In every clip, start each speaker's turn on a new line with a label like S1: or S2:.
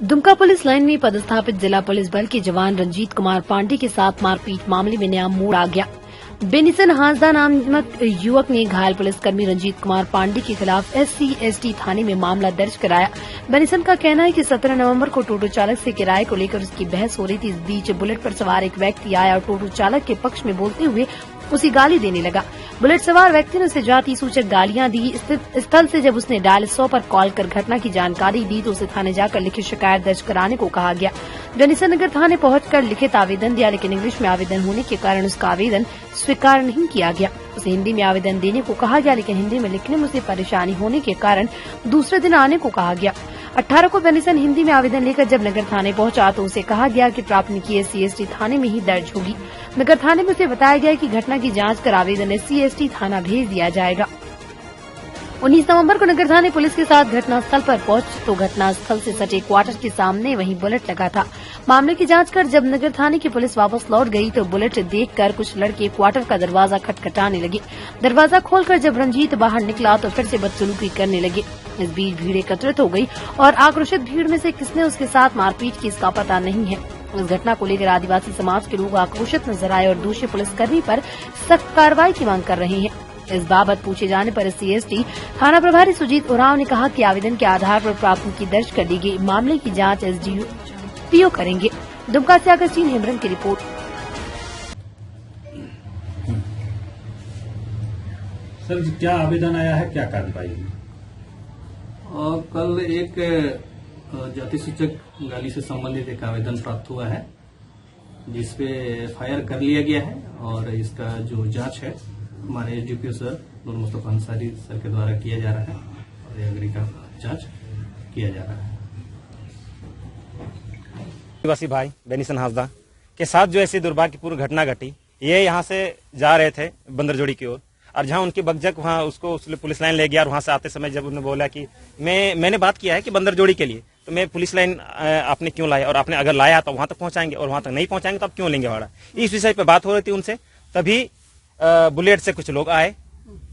S1: Dumka police line में पदस्थापित जिला पुलिस बल के जवान रंजीत कुमार पांडे के साथ मारपीट मामले में नया मोड़ आ गया। बेनिसन हांसदा नामक युवक ने घायल पुलिसकर्मी रंजीत कुमार पांडे के खिलाफ SC/ST थाने में मामला दर्ज कराया। बेनिसन का कहना है कि 17 नवंबर को टोटो चालक से किराए को लेकर उसकी बहस हो रही थी। इस बीच बुलेट पर सवार एक व्यक्ति आया और टोटो चालक के पक्ष में बोलते हुए उसे गाली देने लगा। बुलेट सवार व्यक्ति ने उसे जाति सूचक गालियां दी। स्थल से जब उसने डायल 100 पर कॉल कर घटना की जानकारी दी तो उसे थाने जाकर लिखित शिकायत दर्ज कराने को कहा गया। बेनिसन नगर थाने पहुंचकर लिखित आवेदन दिया, लेकिन इंग्लिश में आवेदन होने के कारण उसका आवेदन स्वीकार नहीं किया गया। उसे हिंदी में आवेदन देने को कहा गया, लेकिन हिंदी में लिखने में उसे परेशानी होने के कारण दूसरे दिन आने को कहा गया। 18 को बेनिसन हिंदी में आवेदन लेकर जब नगर थाने पहुंचा तो उसे कहा गया कि प्राथमिकी SC/ST थाने में ही दर्ज होगी। नगर थाने में उसे बताया गया कि घटना की जांच कर आवेदन SC/ST थाना भेज दिया जाएगा। 19 नवंबर को नगर थाने पुलिस के साथ घटनास्थल पर पहुंच तो घटनास्थल से सटे क्वार्टर के सामने वहीं बुलेट लगा था। मामले की जांच कर जब नगर थाने की पुलिस वापस लौट गई तो बुलेट देखकर कुछ लड़के क्वार्टर का दरवाजा खटखटाने लगे। दरवाजा खोलकर जब रंजीत बाहर निकला तो फिर से बदसलूकी करने लगे। इस बीच भीड़ एकत्रित हो गई और आक्रोशित भीड़ में से किसने उसके साथ मारपीट की इसका पता नहीं है। इस घटना को लेकर आदिवासी समाज के लोग आक्रोशित नजर आए और दोषी पुलिसकर्मी पर सख्त कार्रवाई की मांग कर रहे हैं। इस बाबत पूछे जाने पर SC/ST थाना प्रभारी सुजीत उरांव ने कहा कि आवेदन के आधार पर प्राथमिकी दर्ज कर ली गई। मामले की जांच SDPO करेंगे। दुमका से अगस्तीन हेम्ब्रम की रिपोर्ट।
S2: सर क्या आवेदन आया है, क्या कार्रवाई हुई?
S3: कल एक जाति सूचक गाली से संबंधित एक आवेदन प्राप्त हुआ है, जिसपे FIR कर लिया गया है और इसका जो जांच है हमारे SDPO सर नूर मुस्तफा अंसारी सर के द्वारा किया जा रहा है और ये अग्रिम का जांच किया जा रहा है।
S4: आदिवासी भाई बेनिसन हांसदा के साथ जो ऐसी दुर्भाग्यपूर्ण घटना घटी, ये यहाँ से जा रहे थे बंदरजोड़ी की ओर और जहाँ उनकी बगजक वहाँ उसको पुलिस लाइन ले गया और वहाँ से आते समय जब उन्होंने बोला कि मैंने बात किया है कि बंदरजोड़ी के लिए, तो मैं पुलिस लाइन आपने क्यों लाया और आपने अगर लाया तो वहाँ तक पहुँचाएंगे और वहाँ तक नहीं पहुँचाएंगे तो आप क्यों लेंगे भाड़ा। इस विषय पर बात हो रही थी उनसे। तभी बुलेट से कुछ लोग आए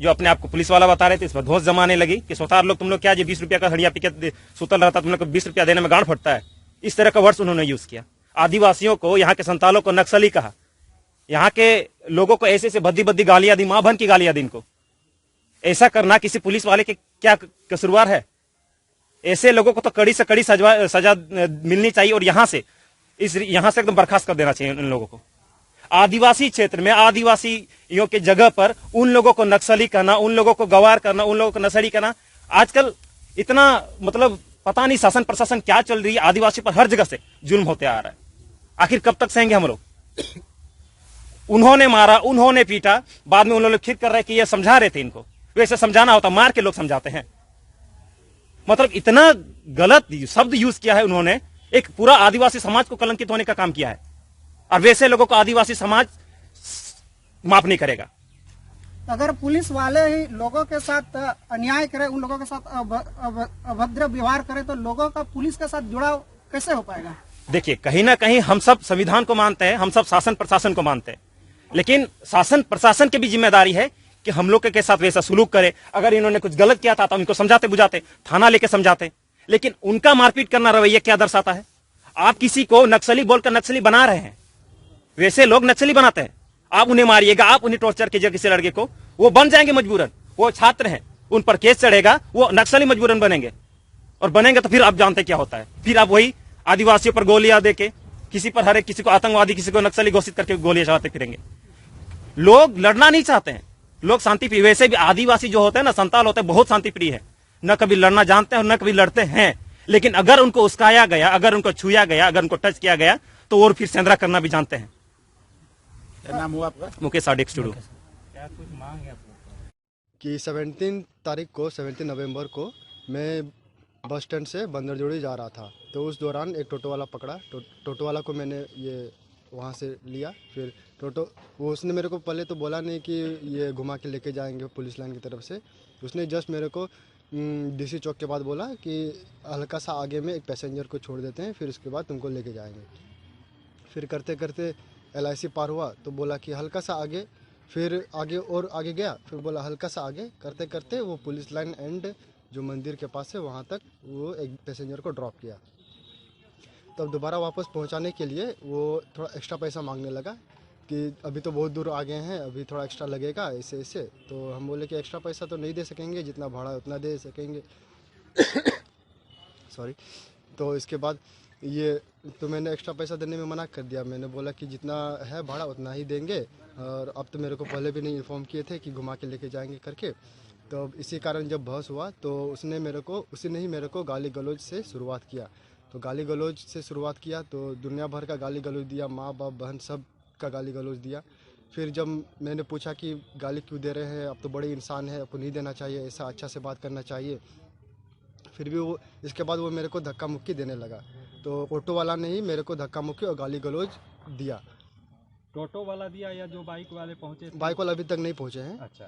S4: जो अपने आप को पुलिस वाला बता रहे थे। इस पर धोस जमाने लगी कि सोतार लोग तुम लोग क्या, जो 20 रुपया का हड़िया पीके सुतल रहता, तुम लोग को 20 रुपया देने में गांड फटता है। इस तरह का वर्ड्स उन्होंने यूज किया। आदिवासियों को, यहाँ के संतालों को नक्सली कहा। यहाँ के लोगों को ऐसे से भद्दी भद्दी गालियां दी, मां बहन की गालियां दी इनको। ऐसा करना किसी पुलिस वाले के क्या कसूरवार है? ऐसे लोगों को तो कड़ी से कड़ी सजा मिलनी चाहिए और यहाँ से एकदम बर्खास्त कर देना चाहिए इन लोगों को। आदिवासी क्षेत्र में आदिवासियों के जगह पर उन लोगों को नक्सली कहना, उन लोगों को गवार करना, उन लोगों को नक्सली कहना, आजकल इतना मतलब पता नहीं शासन प्रशासन क्या चल रही है। आदिवासी पर हर जगह से जुल्म होते आ रहा है। आखिर कब तक सहेंगे हम लोग? उन्होंने मारा, उन्होंने पीटा, बाद में उन लोग खिद कर रहे कि ये समझा रहे थे इनको। वैसे समझाना होता, मार के लोग समझाते हैं। मतलब इतना गलत शब्द यूज किया है उन्होंने, एक पूरा आदिवासी समाज को कलंकित होने का काम किया है। और वैसे लोगों को आदिवासी समाज माफ नहीं करेगा।
S5: अगर पुलिस वाले ही लोगों के साथ अन्याय करे, उन लोगों के साथ अभद्र व्यवहार करे, तो लोगों का पुलिस के साथ जुड़ाव कैसे हो पाएगा? देखिए,
S4: कहीं ना कहीं हम सब संविधान को मानते हैं, हम सब शासन प्रशासन को मानते हैं, लेकिन शासन प्रशासन की भी जिम्मेदारी है कि हम लोग के साथ वैसा सुलूक करे। अगर इन्होंने कुछ गलत किया था तो उनको समझाते बुझाते, थाना लेके समझाते, लेकिन उनका मारपीट करना रवैया क्या दर्शाता है? आप किसी को नक्सली बोलकर नक्सली बना रहे हैं। वैसे लोग नक्सली बनाते हैं। आप उन्हें मारिएगा, आप उन्हें टॉर्चर कीजिएगा किसी लड़के को, वो बन जाएंगे मजबूरन। वो छात्र हैं, उन पर केस चढ़ेगा, वो नक्सली मजबूरन बनेंगे। और बनेंगे तो फिर आप जानते क्या होता है। फिर आप वही आदिवासियों पर गोलियां देके, किसी पर हरे, किसी को आतंकवादी, किसी को नक्सली घोषित करके गोलियां चलाते फिरेंगे। लोग लड़ना नहीं चाहते हैं, लोग शांति प्रिय। वैसे भी आदिवासी जो होते हैं ना, संताल होते हैं, बहुत शांति प्रिय है। न कभी लड़ना जानते हैं और न कभी लड़ते हैं। लेकिन अगर उनको उस्काया गया, अगर उनको छुआ गया, अगर उनको टच किया गया तो और फिर सेंधरा करना भी जानते हैं।
S6: क्या नाम हुआ आपका?
S4: मुकेश आडिक्स टुडू।
S6: क्या कुछ मांग है आपको?
S7: कि 17 नवंबर को मैं बस स्टैंड से बंदरजोड़ी जा रहा था, तो उस दौरान एक टोटो वाला पकड़ा। टोटो वाला को मैंने ये वहाँ से लिया। फिर उसने मेरे को पहले तो बोला नहीं कि ये घुमा के लेके जाएंगे पुलिस लाइन की तरफ से। उसने जस्ट मेरे को DC चौक के बाद बोला कि हल्का सा आगे में एक पैसेंजर को छोड़ देते हैं, फिर उसके बाद तुमको लेके जाएंगे। फिर करते करते LIC पार हुआ तो बोला कि हल्का सा आगे, फिर आगे और आगे गया, फिर बोला हल्का सा आगे। करते करते वो पुलिस लाइन एंड जो मंदिर के पास है वहाँ तक वो एक पैसेंजर को ड्रॉप किया। तब दोबारा वापस पहुंचाने के लिए वो थोड़ा एक्स्ट्रा पैसा मांगने लगा कि अभी तो बहुत दूर आ गए हैं, अभी थोड़ा एक्स्ट्रा लगेगा ऐसे ऐसे। तो हम बोले कि एक्स्ट्रा पैसा तो नहीं दे सकेंगे, जितना भाड़ा है उतना दे सकेंगे। सॉरी। तो इसके बाद ये तो मैंने एक्स्ट्रा पैसा देने में मना कर दिया। मैंने बोला कि जितना है भाड़ा उतना ही देंगे, और अब तो मेरे को पहले भी नहीं इन्फॉर्म किए थे कि घुमा के लेके जाएंगे करके। तो इसी कारण जब बहस हुआ तो उसने ही मेरे को गाली गलौज से शुरुआत किया। तो गाली गलौज से शुरुआत किया तो दुनिया भर का गाली गलौज दिया, माँ बाप बहन सब का गाली गलौज दिया। फिर जब मैंने पूछा कि गाली क्यों दे रहे हैं, अब तो बड़े इंसान है, आपको नहीं देना चाहिए, ऐसा अच्छा से बात करना चाहिए। फिर भी वो इसके बाद वो मेरे को धक्का मुक्की देने लगा। तो ऑटो वाला ने ही मेरे को धक्का मुक्की और गाली गलौज दिया।
S2: टोटो वाला दिया या जो बाइक वाले पहुंचे थे?
S7: बाइक वाला अभी तक नहीं पहुंचे हैं।
S2: अच्छा,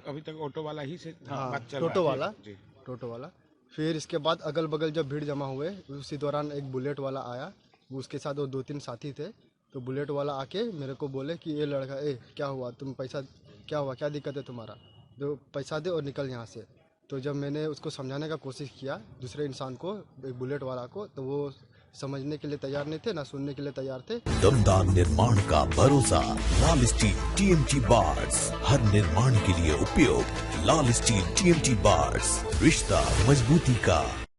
S6: अभी तक ऑटो वाला ही से
S7: हाँ,
S6: बात चल
S7: टोटो
S6: रहा है।
S7: वाला
S6: जी।
S7: टोटो वाला। फिर इसके बाद अगल बगल जब भीड़ जमा हुए, उसी दौरान एक बुलेट वाला आया, वो उसके साथ वो 2-3 साथी थे। तो बुलेट वाला आके मेरे को बोले कि ये लड़का, क्या हुआ, तुम पैसा क्या हुआ, क्या दिक्कत है तुम्हारा, तो पैसा दे और निकल यहाँ से। तो जब मैंने उसको समझाने का कोशिश किया दूसरे इंसान को, एक बुलेट वाला को, तो वो समझने के लिए तैयार नहीं थे, ना सुनने के लिए तैयार थे।
S8: दमदार निर्माण का भरोसा लाल स्टील TMT बार्स, हर निर्माण के लिए उपयोग। लाल स्टील TMT बार्स, रिश्ता मजबूती का।